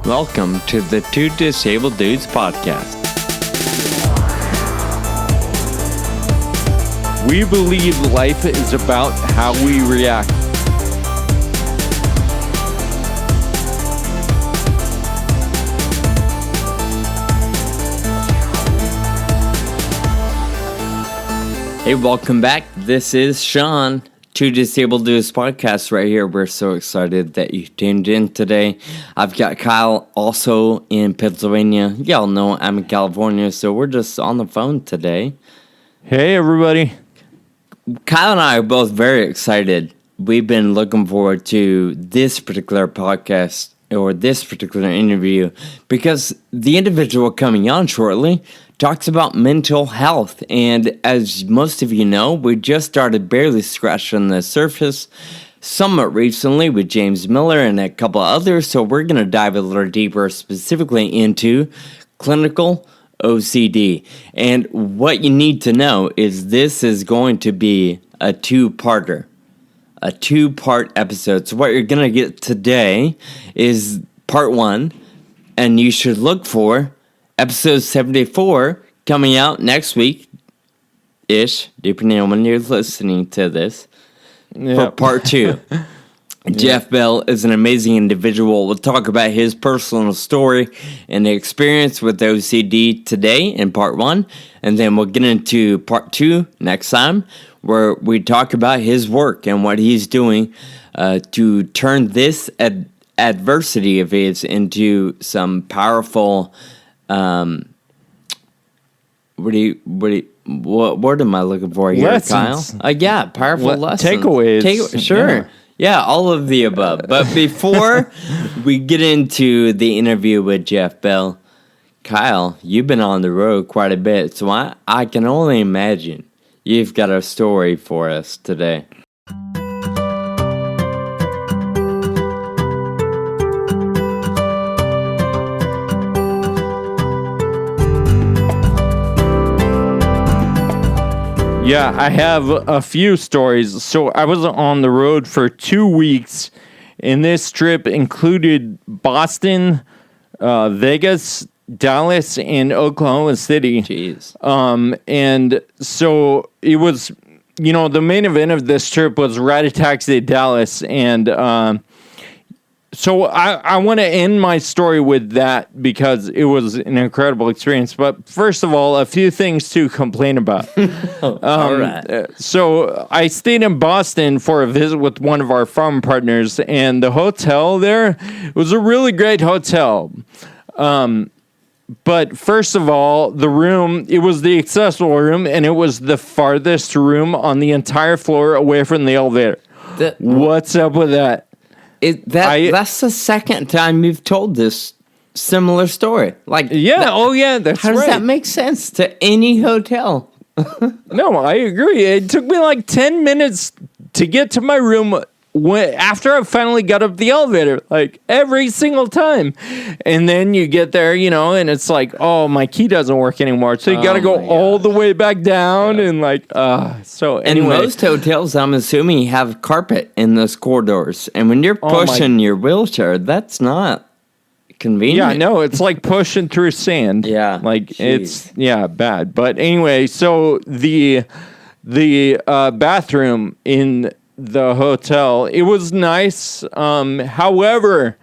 Welcome to the Two Disabled Dudes podcast. We believe life is about how we react. Hey, welcome back. This is Sean. Two Disabled Dudes podcast right here. We're so excited that you tuned in today. I've got Kyle also in Pennsylvania. Y'all know I'm in California, so we're just on the phone today. Hey, everybody. Kyle and I are both very excited. We've been looking forward to this particular podcast or this particular interview because the individual coming on shortly talks about mental health. And as most of you know, we just started barely scratching the surface somewhat recently with James Miller and a couple others. So we're going to dive a little deeper specifically into clinical OCD. And what you need to know is this is going to be a two-parter. A two-part episode. So what you're going to get today is part one. And you should look for episode 74 coming out next week-ish, depending on when you're listening to this, for part two. Jeff Bell is an amazing individual. We'll talk about his personal story and experience with OCD today in part one. And then we'll get into part two next time, where we talk about his work and what he's doing to turn this adversity of his into some powerful what word am I looking for here, lessons. Kyle? Powerful lessons. Takeaways. Sure. Yeah, all of the above. But before we get into the interview with Jeff Bell, Kyle, you've been on the road quite a bit, so I can only imagine you've got a story for us today. Yeah, I have a few stories. So I was on the road for 2 weeks, and this trip included Boston, Vegas, Dallas, and Oklahoma City. Jeez. And so it was, the main event of this trip was Ride a Taxi to Dallas, and so I want to end my story with that because it was an incredible experience. But first of all, a few things to complain about. All right. So I stayed in Boston for a visit with one of our farm partners, and the hotel there was a really great hotel. But first of all, the room, it was the accessible room, and it was the farthest room on the entire floor away from the elevator. What's up with that? That's the second time you've told this similar story. That's how right. does that make sense to any hotel? No, I agree. It took me like 10 minutes to get to my room after I finally got up the elevator, like every single time. And then you get there, and it's like, oh, my key doesn't work anymore. So you got to go all the way back down and so anyway. And most hotels, I'm assuming, have carpet in those corridors. And when you're pushing your wheelchair, that's not convenient. Yeah, no, it's like pushing through sand. Yeah. It's bad. But anyway, so the bathroom in the hotel, it was nice. However,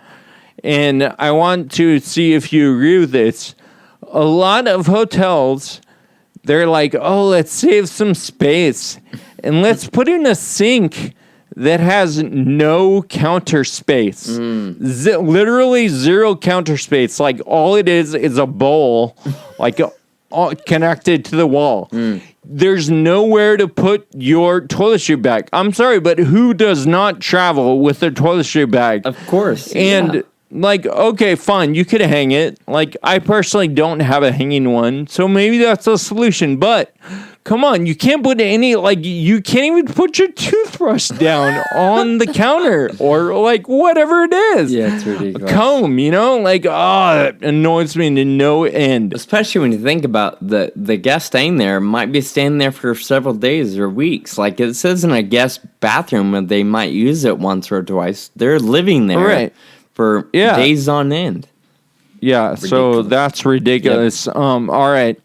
and I want to see if you agree with this, a lot of hotels, they're like, oh, let's save some space and let's put in a sink that has no counter space. Literally zero counter space. Like all it is a bowl connected to the wall. There's nowhere to put your toiletry bag. I'm sorry, but who does not travel with their toiletry bag? Of course. And okay, fine, you could hang it. I personally don't have a hanging one, so maybe that's a solution. But come on, you can't put you can't even put your toothbrush down on the counter or whatever it is. Yeah, it's ridiculous. A comb, it annoys me to no end. Especially when you think about the guest staying there might be staying there for several days or weeks. Like it says in a guest bathroom that they might use it once or twice. They're living there. Right. For days on end. Yeah, so that's ridiculous. Yep. All right.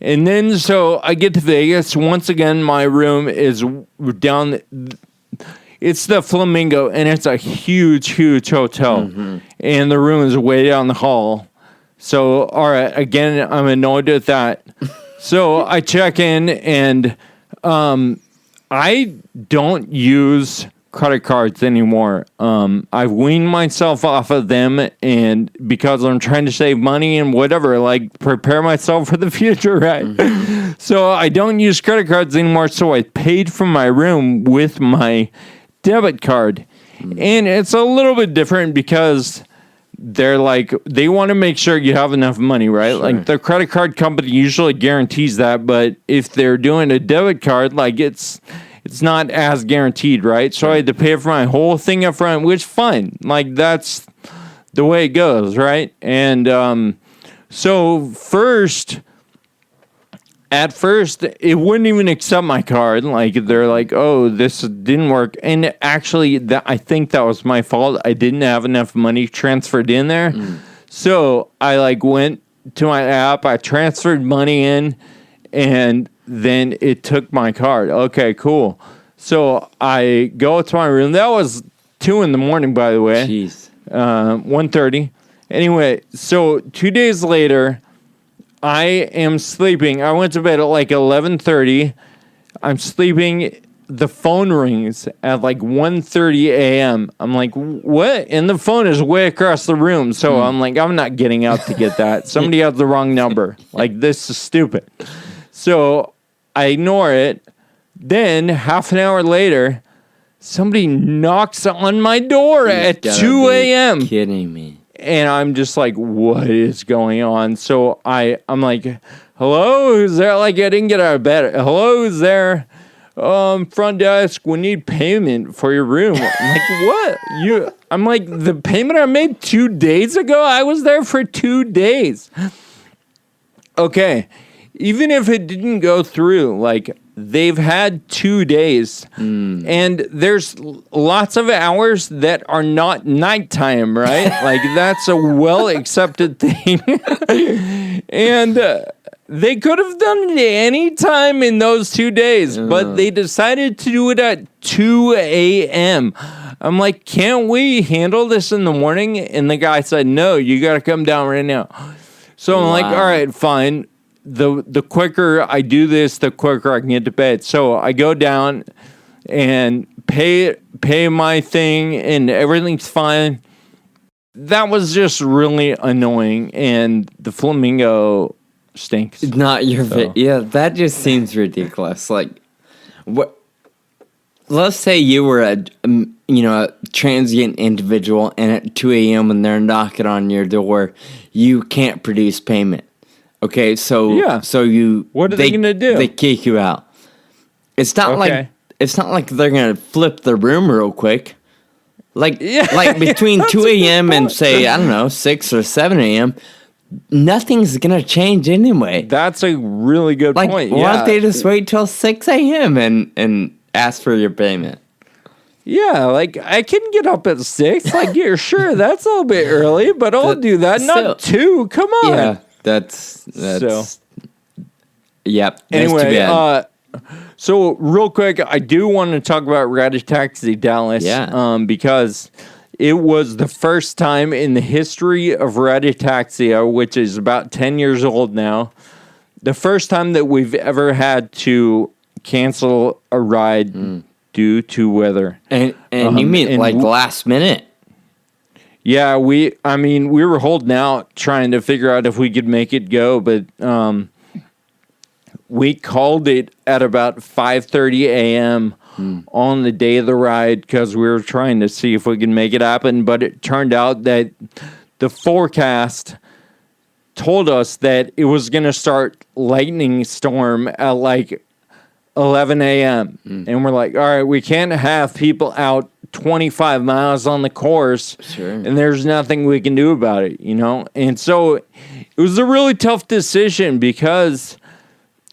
And then, so I get to Vegas. Once again, my room is down. It's the Flamingo, and it's a huge, huge hotel. Mm-hmm. And the room is way down the hall. So, all right, again, I'm annoyed with that. So I check in, and I don't use credit cards anymore. I've weaned myself off of them, and because I'm trying to save money and whatever, like prepare myself for the future, right? Mm-hmm. So I don't use credit cards anymore. So I paid for my room with my debit card, and it's a little bit different because they're like, they want to make sure you have enough money, right? Sure. Like the credit card company usually guarantees that, but if they're doing a debit card, like it's not as guaranteed, right? So I had to pay for my whole thing up front, which fine. Like that's the way it goes, right? And so at first, it wouldn't even accept my card. Like they're like, "Oh, this didn't work." And actually, I think that was my fault. I didn't have enough money transferred in there, so I like went to my app. I transferred money in, and then it took my card. Okay, cool. So I go to my room. That was 2 a.m, by the way. Jeez. 1:30. Anyway, so 2 days later, I am sleeping. I went to bed at like 11:30. I'm sleeping. The phone rings at like 1:30 a.m. I'm like, what? And the phone is way across the room. So I'm like, I'm not getting out to get that. Somebody has the wrong number. Like, this is stupid. So I ignore it. Then half an hour later, somebody knocks on my door at 2 a.m. Kidding me. And I'm just like, what is going on? So I'm like, hello, who's there? Like, I didn't get out of bed. Hello, who's there? Front desk, we need payment for your room. I'm like, what? I'm like, the payment I made 2 days ago? I was there for 2 days. Okay. Even if it didn't go through, like, they've had 2 days, and there's lots of hours that are not nighttime, right? Like, that's a well-accepted thing. And they could have done it any time in those 2 days, but they decided to do it at 2 a.m. I'm like, can't we handle this in the morning? And the guy said, no, you got to come down right now. So I'm like, all right, fine. The quicker I do this, the quicker I can get to bed. So I go down and pay my thing, and everything's fine. That was just really annoying, and the Flamingo stinks. Not your yeah, that just seems ridiculous. Like, what? Let's say you were a transient individual, and at 2 a.m. when they're knocking on your door, you can't produce payment. Okay, so what are they gonna do? They kick you out. It's not like they're gonna flip the room real quick. Like between 2 a.m. and say, I don't know, 6 or 7 a.m., nothing's gonna change anyway. That's a really good point. Why don't they just wait till 6 a.m. and ask for your payment? Yeah, like, I can get up at 6. Like, you're sure that's a little bit early, but I'll do that. Not 2. Come on. Yeah. That's so. Yep. Anyway, so real quick, I do want to talk about Advocacy Dallas. Yeah. Because it was the first time in the history of Advocacy, which is about 10 years old now, the first time that we've ever had to cancel a ride due to weather. And you mean like last minute? Yeah, we were holding out trying to figure out if we could make it go, but we called it at about 5:30 a.m. On the day of the ride because we were trying to see if we could make it happen, but it turned out that the forecast told us that it was going to start lightning storm at like 11 a.m. And we're like, all right, we can't have people out 25 miles on the course, and there's nothing we can do about it, And so it was a really tough decision because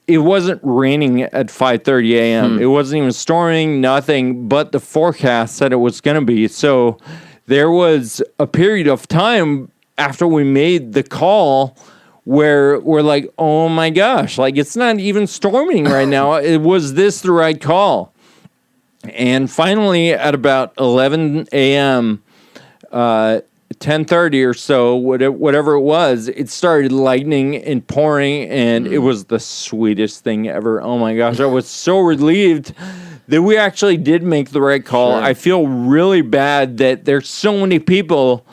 it wasn't raining at 5:30 a.m. It wasn't even storming, nothing, but the forecast said it was going to be. So there was a period of time after we made the call, where we're like, oh my gosh, like it's not even storming right now. Was this the right call? And finally, at about 11 a.m., 10:30 or so, whatever it was, it started lightning and pouring, and it was the sweetest thing ever. Oh my gosh, I was so relieved that we actually did make the right call. Sure. I feel really bad that there's so many people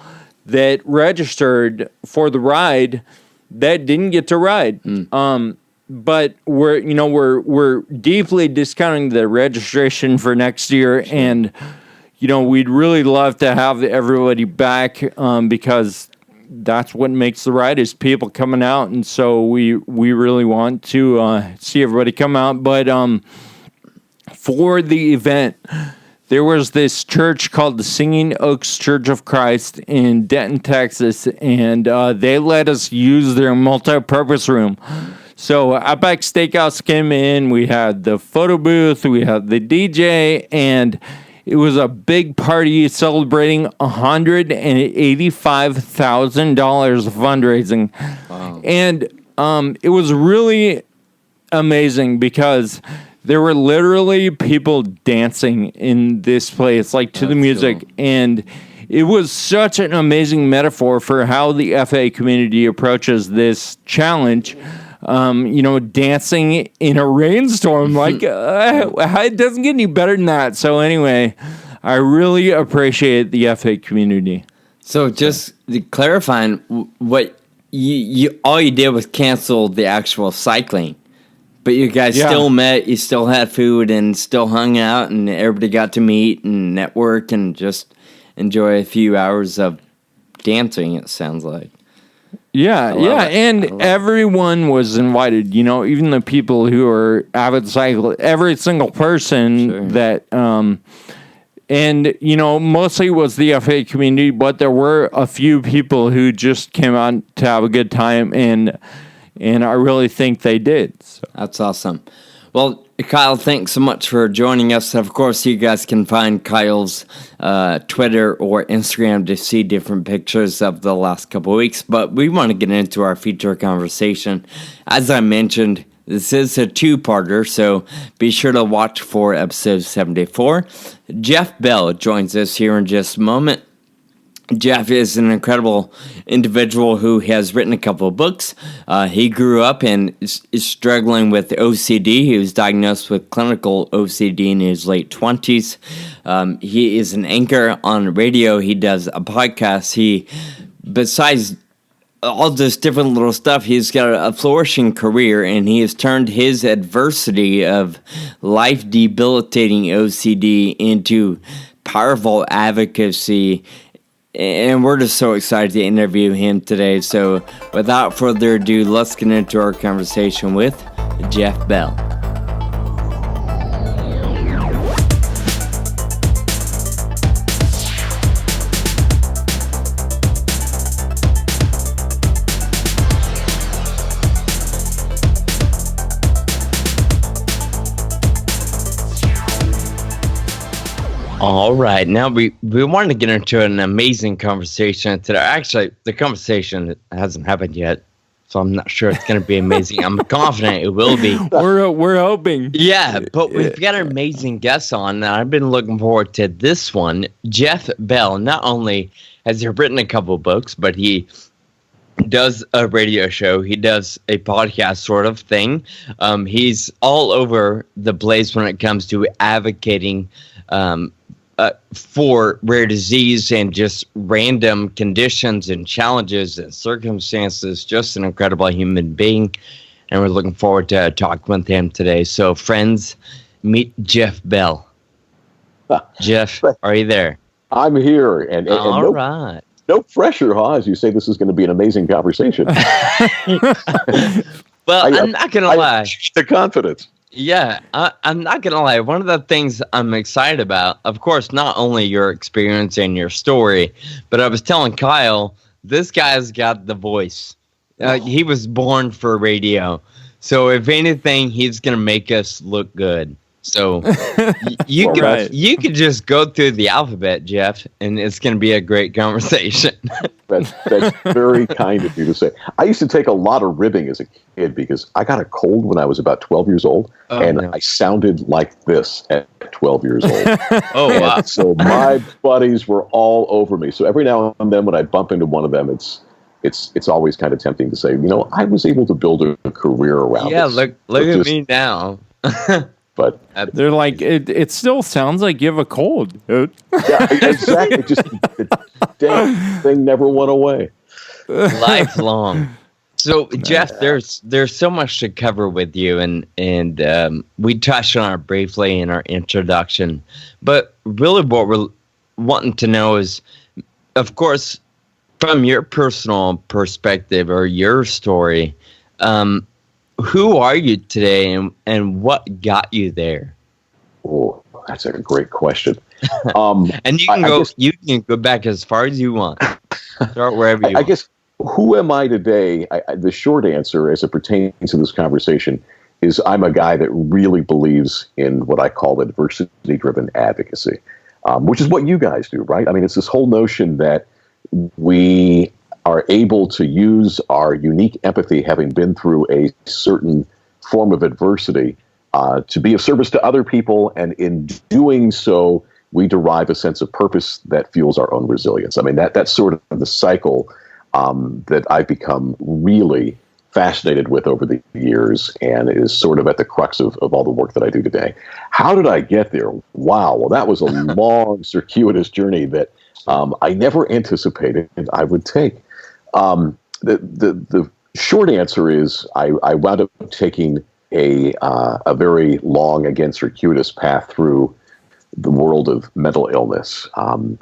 that registered for the ride that didn't get to ride. But we're deeply discounting the registration for next year, and we'd really love to have everybody back because that's what makes the ride is people coming out, and so we really want to see everybody come out. But for the event, there was this church called the Singing Oaks Church of Christ in Denton, Texas, and they let us use their multi-purpose room. So Outback Steakhouse came in, we had the photo booth, we had the DJ, and it was a big party celebrating $185,000 of fundraising. Wow. And it was really amazing because there were literally people dancing in this place, like to the music. Cool. And it was such an amazing metaphor for how the FA community approaches this challenge. Dancing in a rainstorm, like it doesn't get any better than that. So anyway, I really appreciate the FA community. So just clarifying, what you all you did was cancel the actual cycling, but you guys still met, you still had food, and still hung out, and everybody got to meet and network and just enjoy a few hours of dancing. It sounds like. Yeah, and everyone was invited, even the people who are avid cyclists, every single person that, mostly was the FA community, but there were a few people who just came out to have a good time, and I really think they did. So. That's awesome. Well, Kyle, thanks so much for joining us. Of course, you guys can find Kyle's Twitter or Instagram to see different pictures of the last couple of weeks, but we want to get into our feature conversation. As I mentioned, this is a two-parter, so be sure to watch for episode 74. Jeff Bell joins us here in just a moment. Jeff is an incredible individual who has written a couple of books. He grew up and is struggling with OCD. He was diagnosed with clinical OCD in his late 20s. He is an anchor on radio. He does a podcast. Besides all this different little stuff, he's got a flourishing career, and he has turned his adversity of life-debilitating OCD into powerful advocacy. And we're just so excited to interview him today. So without further ado, let's get into our conversation with Jeff Bell. All right. Now, we wanted to get into an amazing conversation today. Actually, the conversation hasn't happened yet, so I'm not sure it's going to be amazing. I'm confident it will be. We're hoping. Yeah, but we've got an amazing guest on, and I've been looking forward to this one. Jeff Bell, not only has he written a couple books, but he does a radio show. He does a podcast sort of thing. He's all over the place when it comes to advocating for rare disease and just random conditions and challenges and circumstances. Just an incredible human being, and we're looking forward to talking with him today. So, friends, meet Jeff Bell. Jeff, are you there? I'm here, and all right. No pressure, huh? As you say, this is going to be an amazing conversation. Well, I'm not going to lie. The confidence. Yeah, I'm not going to lie. One of the things I'm excited about, of course, not only your experience and your story, but I was telling Kyle, this guy's got the voice. He was born for radio. So if anything, he's going to make us look good. So you Well, could right. you could just go through the alphabet, Jeff, and it's going to be a great conversation. That's very kind of you to say. I used to take a lot of ribbing as a kid because I got a cold when I was about 12 years old, and no. I sounded like this at 12 years old. Oh, And wow. so my buddies were all over me. So every now and then when I bump into one of them, it's always kind of tempting to say, I was able to build a career around Yeah, this. look at me now. But They're like, it still sounds like you have a cold. yeah, exactly. Just the damn thing never went away. Lifelong. So Jeff, there's so much to cover with you, and we touched on it briefly in our introduction. But really, what we're wanting to know is, of course, from your personal perspective or your story, who are you today, and what got you there? Oh, that's a great question. And you can go back as far as you want. Start wherever you want. I guess, who am I today? The short answer, as it pertains to this conversation, is I'm a guy that really believes in what I call adversity-driven advocacy, which is what you guys do, right? I mean, it's this whole notion that we are able to use our unique empathy, having been through a certain form of adversity, to be of service to other people, and in doing so, we derive a sense of purpose that fuels our own resilience. I mean, that's sort of the cycle that I've become really fascinated with over the years, and is sort of at the crux of all the work that I do today. How did I get there? Wow. Well, that was a long, circuitous journey that I never anticipated I would take. The short answer is I wound up taking a very long, again, circuitous path through the world of mental illness.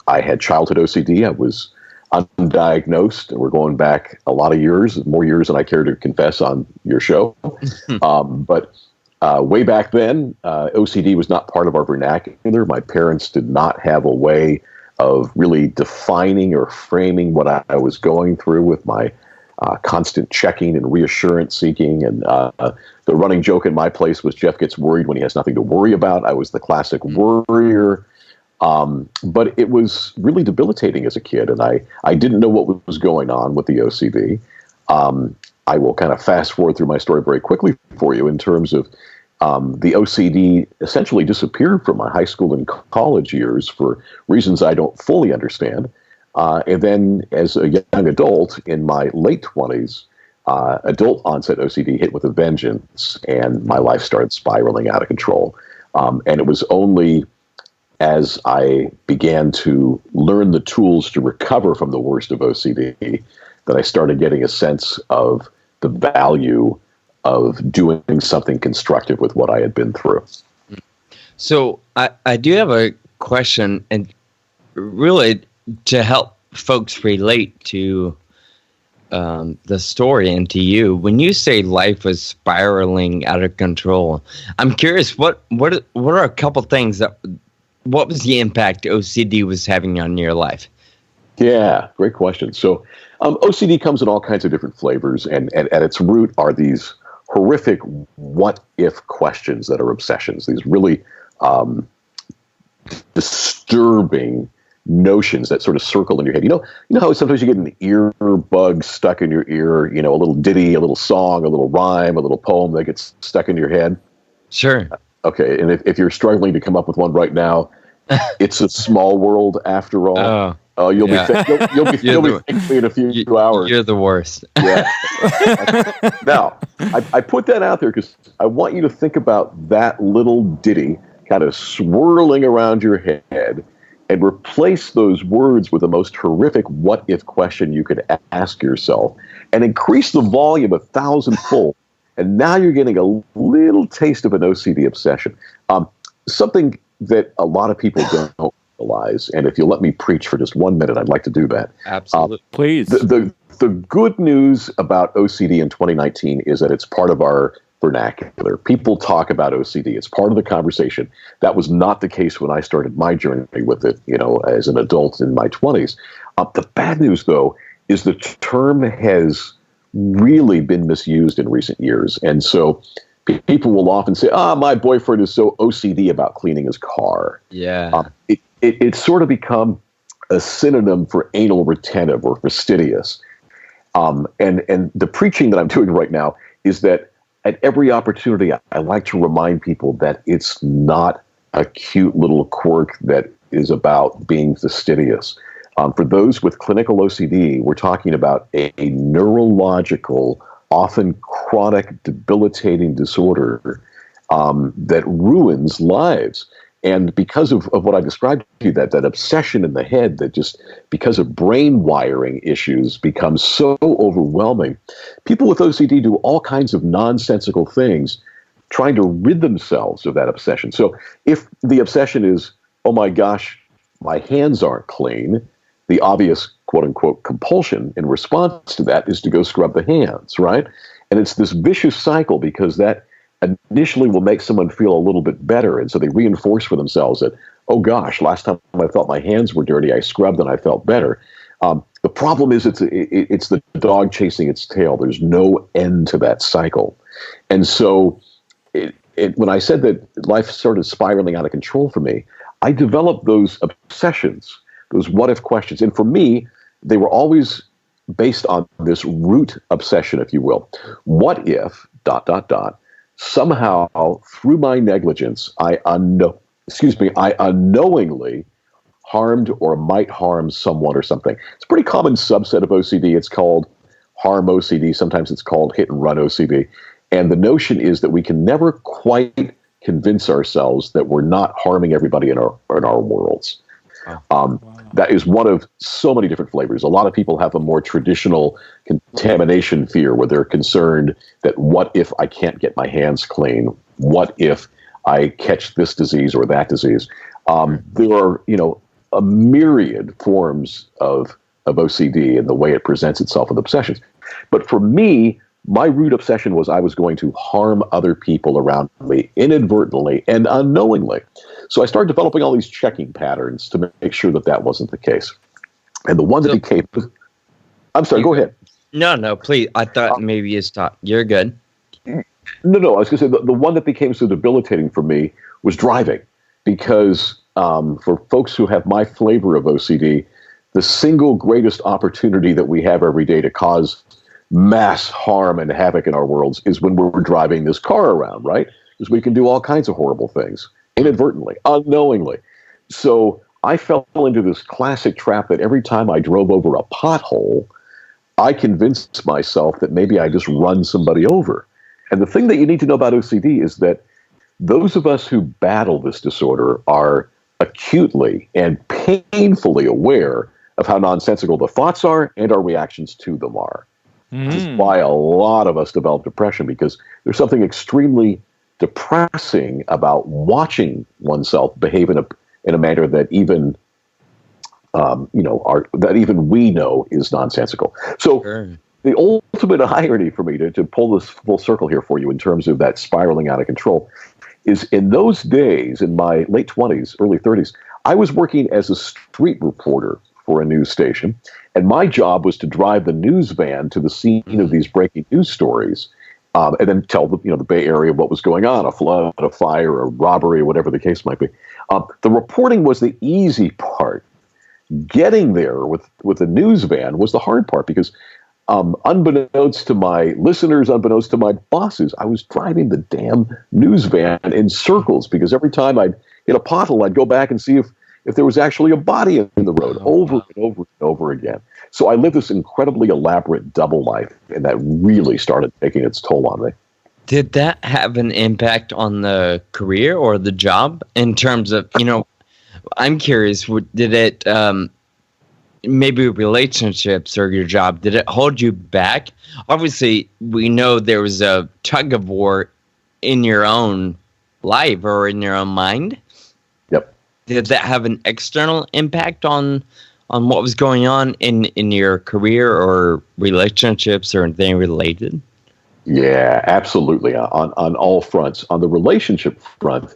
I had childhood OCD. I was undiagnosed. We're going back a lot of years, more years than I care to confess on your show. But way back then, OCD was not part of our vernacular. My parents did not have a way of really defining or framing what I was going through with my constant checking and reassurance seeking. And the running joke in my place was Jeff gets worried when he has nothing to worry about. I was the classic worrier. But it was really debilitating as a kid, and I didn't know what was going on with the OCD. I will kind of fast forward through my story very quickly for you in terms of the OCD essentially disappeared from my high school and college years for reasons I don't fully understand. And then as a young adult in my late 20s, adult onset OCD hit with a vengeance, and my life started spiraling out of control. And it was only as I began to learn the tools to recover from the worst of OCD that I started getting a sense of the value of doing something constructive with what I had been through. So I do have a question, and really to help folks relate to the story and to you. When you say life was spiraling out of control, I'm curious, what are a couple things what was the impact OCD was having on your life? Yeah, great question. So OCD comes in all kinds of different flavors, and at its root are these horrific what-if questions that are obsessions, these really disturbing notions that sort of circle in your head. You know how sometimes you get an earbug stuck in your ear, a little ditty, a little song, a little rhyme, a little poem that gets stuck in your head? Sure. Okay, and if you're struggling to come up with one right now, it's a small world after all. Oh, you'll be thinking in a few hours. You're the worst. Yeah. Now, I put that out there because I want you to think about that little ditty kind of swirling around your head, and replace those words with the most horrific what-if question you could ask yourself, and increase the volume 1,000-fold. And now you're getting a little taste of an OCD obsession. Something that a lot of people don't realize, and if you'll let me preach for just 1 minute, I'd like to do that. Absolutely. Please. The good news about OCD in 2019 is that it's part of our vernacular. People talk about OCD. It's part of the conversation. That was not the case when I started my journey with it, as an adult in my 20s. The bad news, though, is the term has really been misused in recent years. And so People will often say, my boyfriend is so OCD about cleaning his car. Yeah. It's sort of become a synonym for anal retentive or fastidious. And the preaching that I'm doing right now is that at every opportunity, I like to remind people that it's not a cute little quirk that is about being fastidious. For those with clinical OCD, we're talking about a neurological, often chronic, debilitating disorder that ruins lives. And because of what I described to you, that obsession in the head that just, because of brain wiring issues, becomes so overwhelming, people with OCD do all kinds of nonsensical things trying to rid themselves of that obsession. So if the obsession is, oh my gosh, my hands aren't clean, the obvious quote unquote compulsion in response to that is to go scrub the hands, right? And it's this vicious cycle because that initially will make someone feel a little bit better. And so they reinforce for themselves that, oh gosh, last time I felt my hands were dirty, I scrubbed and I felt better. The problem is it's the dog chasing its tail. There's no end to that cycle. And so when I said that life started spiraling out of control for me, I developed those obsessions, those what-if questions. And for me, they were always based on this root obsession, if you will. What if, ... somehow, through my negligence, I unknowingly harmed or might harm someone or something. It's a pretty common subset of OCD. It's called harm OCD. Sometimes it's called hit and run OCD. And the notion is that we can never quite convince ourselves that we're not harming everybody in our worlds. That is one of so many different flavors. A lot of people have a more traditional contamination fear where they're concerned that what if I can't get my hands clean? What if I catch this disease or that disease? There are, a myriad forms of OCD and the way it presents itself with obsessions. But for me, my root obsession was I was going to harm other people around me inadvertently and unknowingly. So I started developing all these checking patterns to make sure that wasn't the case. And the one that became... I'm sorry, go ahead. No, please. I thought maybe you stopped. You're good. No, I was going to say the one that became so debilitating for me was driving. Because for folks who have my flavor of OCD, the single greatest opportunity that we have every day to cause mass harm and havoc in our worlds is when we're driving this car around, right? Because we can do all kinds of horrible things inadvertently, unknowingly. So I fell into this classic trap that every time I drove over a pothole, I convinced myself that maybe I just run somebody over. And the thing that you need to know about OCD is that those of us who battle this disorder are acutely and painfully aware of how nonsensical the thoughts are and our reactions to them are. This is why a lot of us develop depression, because there's something extremely depressing about watching oneself behave in a manner that even that even we know is nonsensical. So the ultimate irony for me to pull this full circle here for you in terms of that spiraling out of control is in those days, in my late 20s, early 30s, I was working as a street reporter for a news station. And my job was to drive the news van to the scene of these breaking news stories, and then tell the Bay Area what was going on, a flood, a fire, a robbery, whatever the case might be. The reporting was the easy part. Getting there with the news van was the hard part because unbeknownst to my listeners, unbeknownst to my bosses, I was driving the damn news van in circles because every time I'd hit a pothole, I'd go back and see if there was actually a body in the road over and over and over again. So I lived this incredibly elaborate double life, and that really started taking its toll on me. Did that have an impact on the career or the job in terms of, I'm curious, did it, maybe relationships or your job, did it hold you back? Obviously, we know there was a tug of war in your own life or in your own mind. Yep. Did that have an external impact on what was going on in your career or relationships or anything related? Yeah, absolutely. On all fronts. On the relationship front,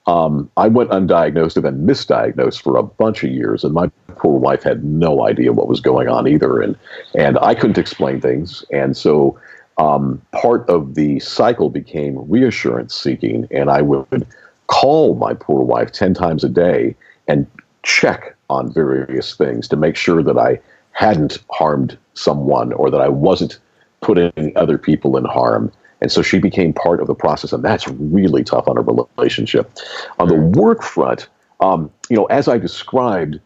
I went undiagnosed and then misdiagnosed for a bunch of years, and my poor wife had no idea what was going on either, and I couldn't explain things, and so part of the cycle became reassurance seeking, and I would call my poor wife 10 times a day and check on various things to make sure that I hadn't harmed someone or that I wasn't putting other people in harm. And so she became part of the process, and that's really tough on a relationship. On the work front, as I described,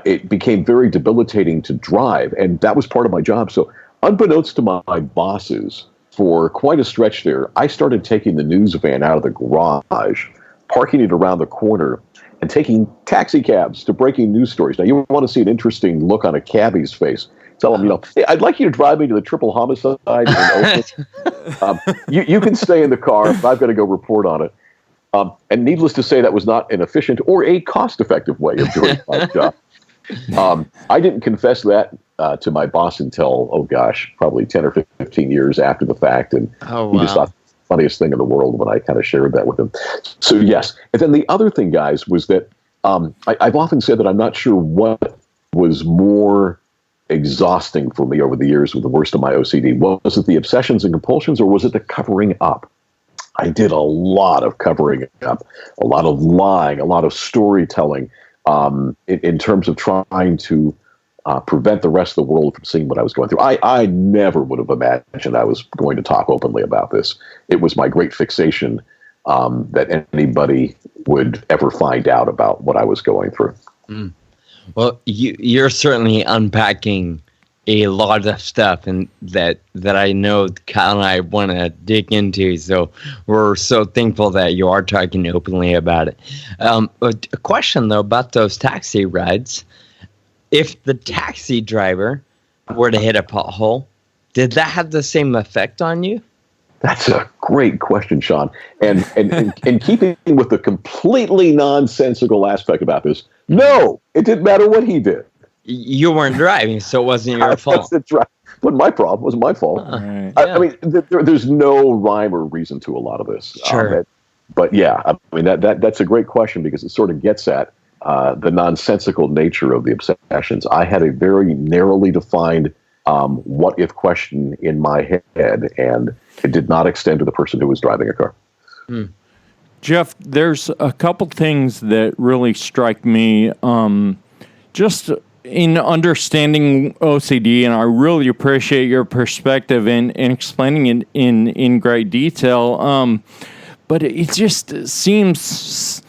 it became very debilitating to drive, and that was part of my job. So unbeknownst to my bosses, for quite a stretch there, I started taking the news van out of the garage, parking it around the corner, and taking taxi cabs to breaking news stories. Now, you want to see an interesting look on a cabbie's face. Tell them, hey, I'd like you to drive me to the triple homicide in Oakland. You can stay in the car, but I've got to go report on it. And needless to say, that was not an efficient or a cost-effective way of doing my job. I didn't confess that to my boss until, probably 10 or 15 years after the fact. And he just thought it was the funniest thing in the world when I kind of shared that with him. So, yes. And then the other thing, guys, was that I've often said that I'm not sure what was more exhausting for me over the years with the worst of my OCD. Was it the obsessions and compulsions, or was it the covering up? I did a lot of covering up, a lot of lying, a lot of storytelling in terms of trying to prevent the rest of the world from seeing what I was going through. I never would have imagined I was going to talk openly about this. It was my great fixation that anybody would ever find out about what I was going through. Mm. Well, you're certainly unpacking a lot of stuff, and that I know Kyle and I want to dig into. So we're so thankful that you are talking openly about it. A question though about those taxi rides: if the taxi driver were to hit a pothole, did that have the same effect on you? That's a great question, Sean. And in keeping with the completely nonsensical aspect about this, no, it didn't matter what he did. You weren't driving, so it wasn't your fault. It wasn't my problem. It wasn't my fault. Right. I mean, there's no rhyme or reason to a lot of this. Sure. But yeah, I mean, that's a great question because it sort of gets at the nonsensical nature of the obsessions. I had a very narrowly defined what-if question in my head, and it did not extend to the person who was driving a car. Hmm. Jeff, there's a couple things that really strike me just in understanding OCD, and I really appreciate your perspective in explaining it in great detail. But it just seems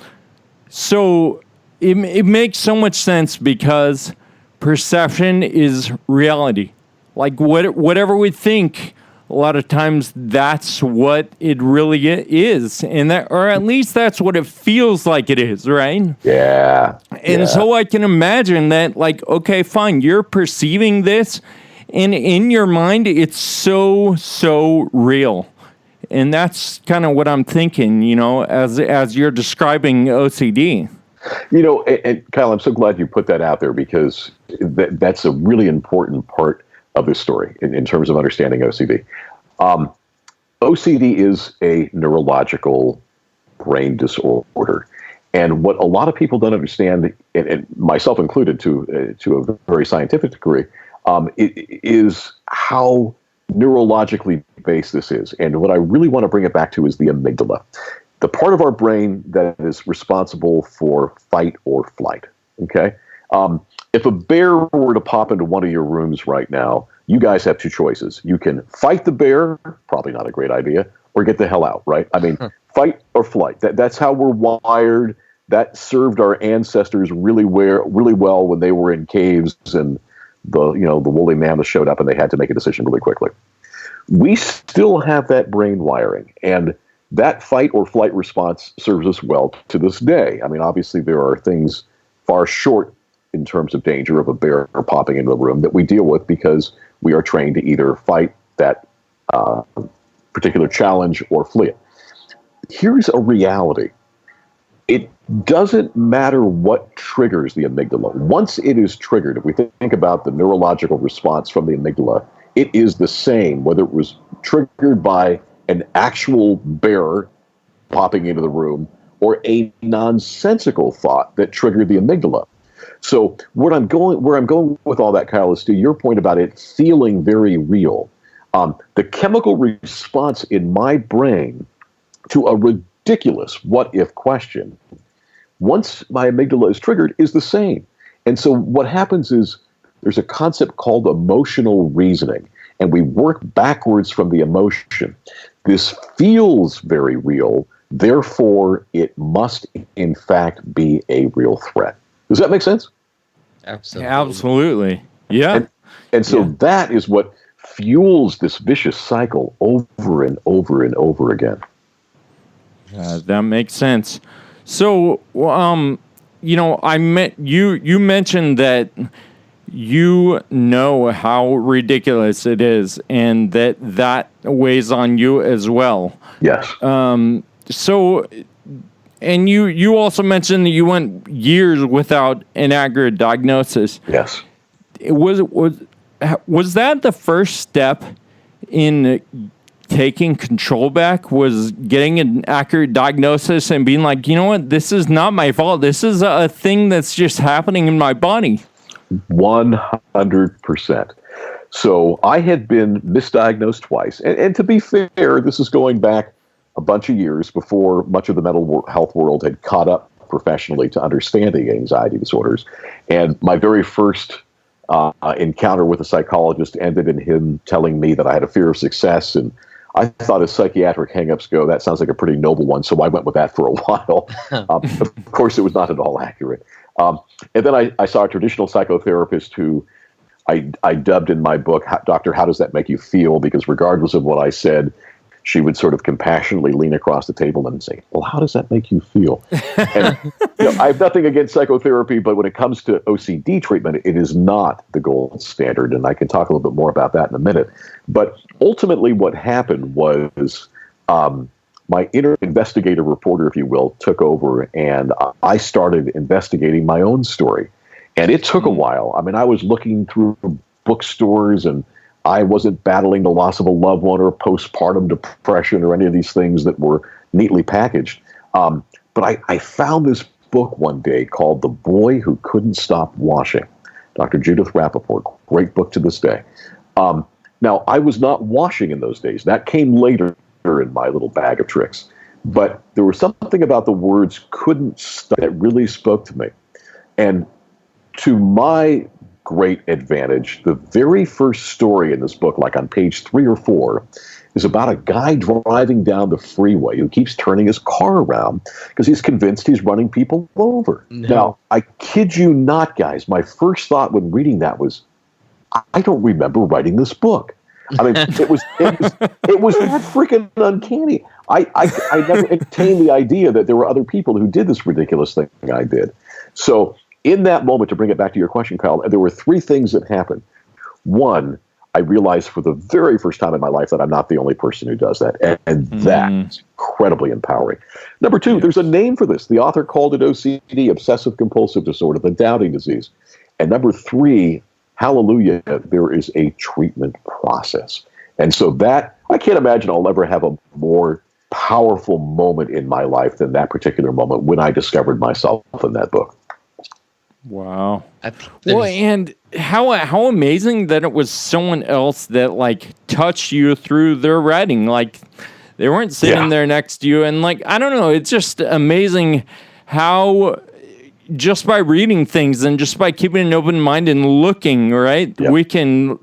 so, it makes so much sense because perception is reality. Like whatever we think, a lot of times that's what it really is, and that, or at least that's what it feels like it is, right? Yeah. And so I can imagine that, like, okay, fine, you're perceiving this, and in your mind, it's so real. And that's kind of what I'm thinking, as you're describing OCD. And Kyle, I'm so glad you put that out there because that's a really important part of this story in terms of understanding OCD. OCD is a neurological brain disorder. And what a lot of people don't understand, and myself included to a very scientific degree, is how neurologically based this is. And what I really want to bring it back to is the amygdala, the part of our brain that is responsible for fight or flight. Okay? If a bear were to pop into one of your rooms right now, you guys have two choices. You can fight the bear, probably not a great idea, or get the hell out, right? I mean, fight or flight. That's how we're wired. That served our ancestors really well when they were in caves and the woolly mammoth showed up and they had to make a decision really quickly. We still have that brain wiring, and that fight or flight response serves us well to this day. I mean, obviously there are things far short in terms of danger of a bear popping into the room that we deal with because we are trained to either fight that particular challenge or flee it. Here's a reality. It doesn't matter what triggers the amygdala. Once it is triggered, if we think about the neurological response from the amygdala, it is the same whether it was triggered by an actual bear popping into the room or a nonsensical thought that triggered the amygdala. So where I'm going with all that, Kyle, is to your point about it feeling very real. The chemical response in my brain to a ridiculous what-if question, once my amygdala is triggered, is the same. And so what happens is there's a concept called emotional reasoning, and we work backwards from the emotion. This feels very real, therefore it must, in fact, be a real threat. Does that make sense? Absolutely. Yeah. And so that is what fuels this vicious cycle over and over and over again. That makes sense. So, you mentioned that you know how ridiculous it is, and that weighs on you as well. Yes. So, and you also mentioned that you went years without an accurate diagnosis. Yes. Was that the first step in taking control back? Was getting an accurate diagnosis and being like, you know what, this is not my fault. This is a thing that's just happening in my body. 100%. So I had been misdiagnosed twice. And to be fair, this is going back a bunch of years before much of the mental health world had caught up professionally to understanding anxiety disorders. And my very first encounter with a psychologist ended in him telling me that I had a fear of success. And I thought, as psychiatric hangups go, that sounds like a pretty noble one. So I went with that for a while. Of course, it was not at all accurate. And then I saw a traditional psychotherapist who I dubbed in my book, Doctor, How Does That Make You Feel? Because regardless of what I said, she would sort of compassionately lean across the table and say, well, how does that make you feel? And I have nothing against psychotherapy, but when it comes to OCD treatment, it is not the gold standard. And I can talk a little bit more about that in a minute. But ultimately what happened was my inner investigative reporter, if you will, took over, and I started investigating my own story. And it took a while. I mean, I was looking through bookstores, and I wasn't battling the loss of a loved one or postpartum depression or any of these things that were neatly packaged. But I found this book one day called The Boy Who Couldn't Stop Washing, Dr. Judith Rappaport, great book to this day. Now, I was not washing in those days. That came later in my little bag of tricks. But there was something about the words couldn't stop that really spoke to me. And to my great advantage, the very first story in this book, like on page 3 or 4, is about a guy driving down the freeway who keeps turning his car around because he's convinced he's running people over. No. Now, I kid you not, guys, my first thought when reading that was, I don't remember writing this book. I mean, it was that freaking uncanny. I never entertained the idea that there were other people who did this ridiculous thing I did. So in that moment, to bring it back to your question, Kyle, there were 3 things that happened. One, I realized for the very first time in my life that I'm not the only person who does that. And that's incredibly empowering. Number 2, there's a name for this. The author called it OCD, obsessive compulsive disorder, the doubting disease. And number 3, hallelujah, there is a treatment process. And so that, I can't imagine I'll ever have a more powerful moment in my life than that particular moment when I discovered myself in that book. Wow. Well, and how amazing that it was someone else that like touched you through their writing. Like they weren't sitting there next to you, and like I don't know, it's just amazing how just by reading things and just by keeping an open mind and looking, right, we can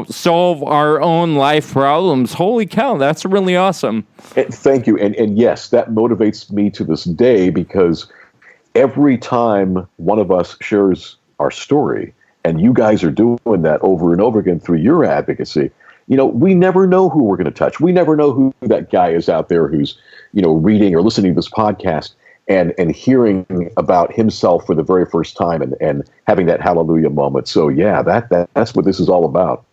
solve our own life problems. Holy cow, that's really awesome. Thank you. And yes, that motivates me to this day, because every time one of us shares our story, and you guys are doing that over and over again through your advocacy, we never know who we're going to touch. We never know who that guy is out there who's, reading or listening to this podcast and hearing about himself for the very first time and having that hallelujah moment. So yeah, that's what this is all about.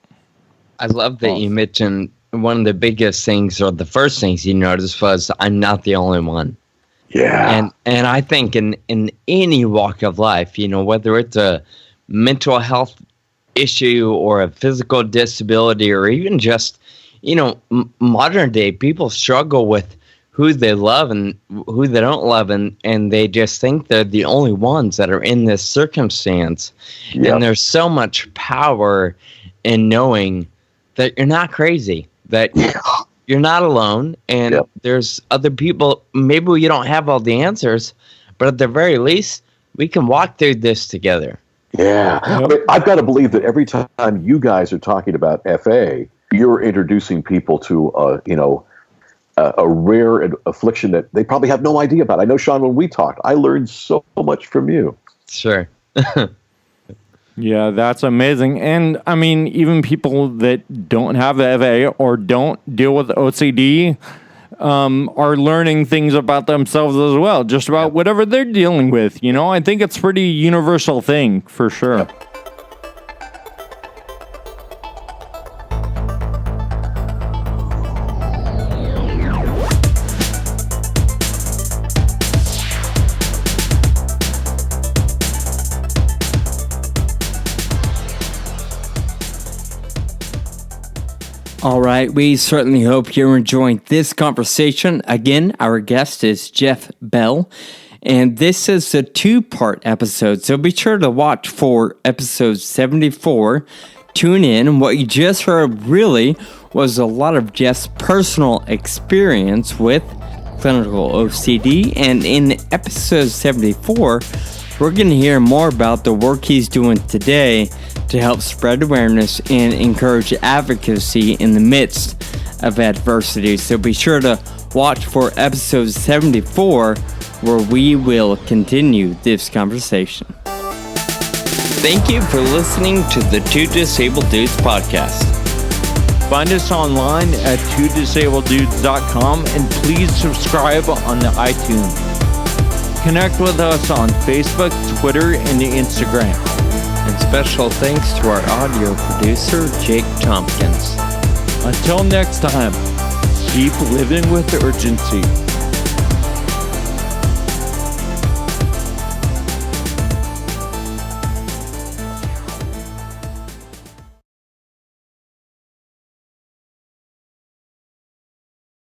I love that you mentioned one of the biggest things, or the first things you noticed, was I'm not the only one. Yeah. And I think in any walk of life, whether it's a mental health issue or a physical disability, or even just, modern day people struggle with who they love and who they don't love, and they just think they're the only ones that are in this circumstance. Yep. And there's so much power in knowing that you're not crazy, that you're not alone, and there's other people. Maybe you don't have all the answers, but at the very least, we can walk through this together. Yeah. I mean, I've got to believe that every time you guys are talking about FA, you're introducing people to, a rare affliction that they probably have no idea about. I know, Sean, when we talked, I learned so much from you. Sure. Yeah, that's amazing. And I mean, even people that don't have FA or don't deal with OCD are learning things about themselves as well, just about whatever they're dealing with. I think it's a pretty universal thing for sure. Yeah. All right, we certainly hope you're enjoying this conversation. Again, our guest is Jeff Bell, and this is a two-part episode, so be sure to watch for episode 74. Tune in. What you just heard really was a lot of Jeff's personal experience with clinical OCD, and in episode 74, we're going to hear more about the work he's doing today to help spread awareness and encourage advocacy in the midst of adversity. So be sure to watch for episode 74, where we will continue this conversation. Thank you for listening to the Two Disabled Dudes podcast. Find us online at twodisableddudes.com and please subscribe on the iTunes. Connect with us on Facebook, Twitter, and Instagram. And special thanks to our audio producer, Jake Tompkins. Until next time, keep living with urgency.